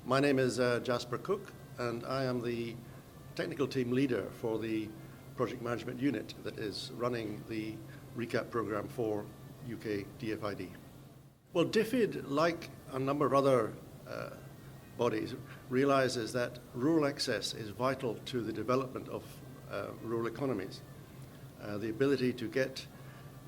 My name is Jasper Cook, and I am the technical team leader for the project management unit that is running the recap program for UK DFID. Well, DFID, like a number of other bodies, realizes that rural access is vital to the development of rural economies. The ability to get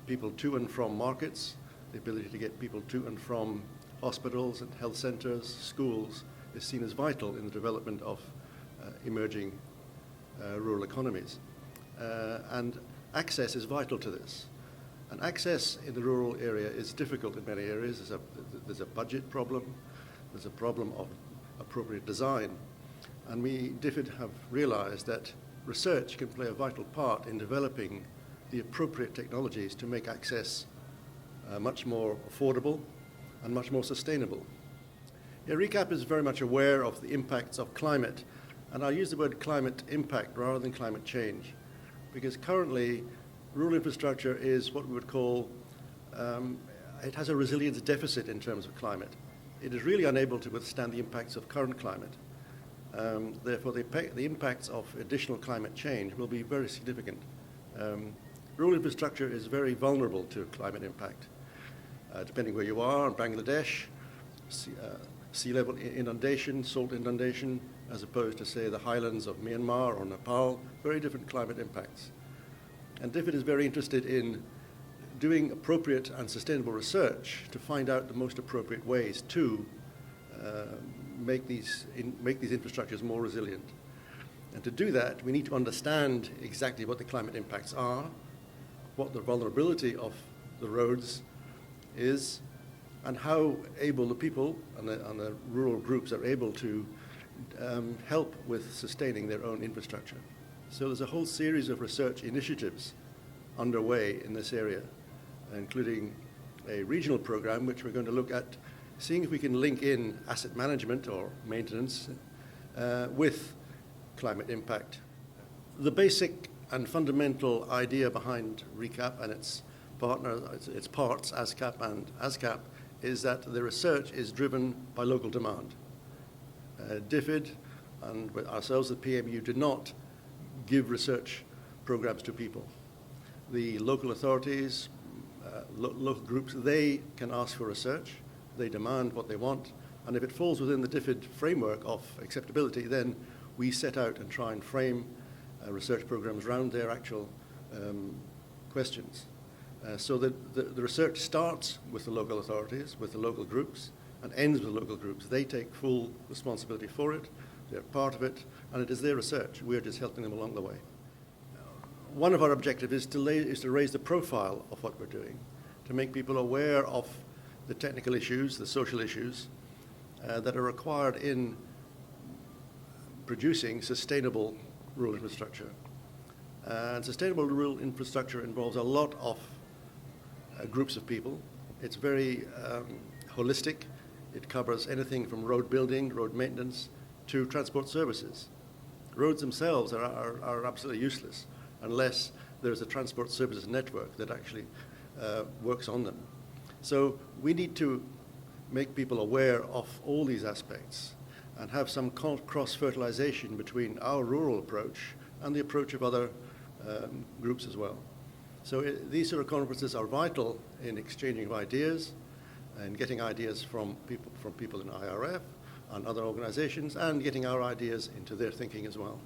people to and from markets, the ability to get people to and from hospitals and health centers, schools, is seen as vital in the development of emerging rural economies. And access is vital to this. And access in the rural area is difficult in many areas. There's a budget problem, there's a problem of appropriate design. And we, DFID, have realized that research can play a vital part in developing the appropriate technologies to make access much more affordable and much more sustainable. RECAP is very much aware of the impacts of climate, and I'll use the word climate impact rather than climate change, because currently rural infrastructure is what we would call, it has a resilience deficit in terms of climate. It is really unable to withstand the impacts of current climate. Therefore, the impacts of additional climate change will be very significant. Rural infrastructure is very vulnerable to climate impact. Depending where you are, in Bangladesh, sea level inundation, salt inundation, as opposed to, say, the highlands of Myanmar or Nepal, very different climate impacts. And DFID is very interested in doing appropriate and sustainable research to find out the most appropriate ways to make these infrastructures more resilient. And to do that, we need to understand exactly what the climate impacts are, what the vulnerability of the roads is, and how able the people and the rural groups are able to help with sustaining their own infrastructure. So there's a whole series of research initiatives underway in this area, including a regional program which we're going to look at seeing if we can link in asset management or maintenance with climate impact. The basic and fundamental idea behind RECAP and its parts, ASCAP and ASCAP, is that the research is driven by local demand. DFID and with ourselves, the PMU, do not give research programs to people. The local authorities, local groups, they can ask for research, they demand what they want, and if it falls within the DFID framework of acceptability, then we set out and try and frame research programs around their actual questions. So that the research starts with the local authorities, with the local groups, and ends with the local groups. They take full responsibility for it, they're part of it, and it is their research. We're just helping them along the way. One of our objectives is to raise the profile of what we're doing, to make people aware of the technical issues, the social issues that are required in producing sustainable rural infrastructure. And sustainable rural infrastructure involves a lot of groups of people. It's very holistic. It covers anything from road building, road maintenance, to transport services. Roads themselves are absolutely useless unless there's a transport services network that actually works on them. So we need to make people aware of all these aspects and have some cross-fertilization between our rural approach and the approach of other groups as well. So these sort of conferences are vital in exchanging of ideas and getting ideas from people in IRF and other organizations, and getting our ideas into their thinking as well.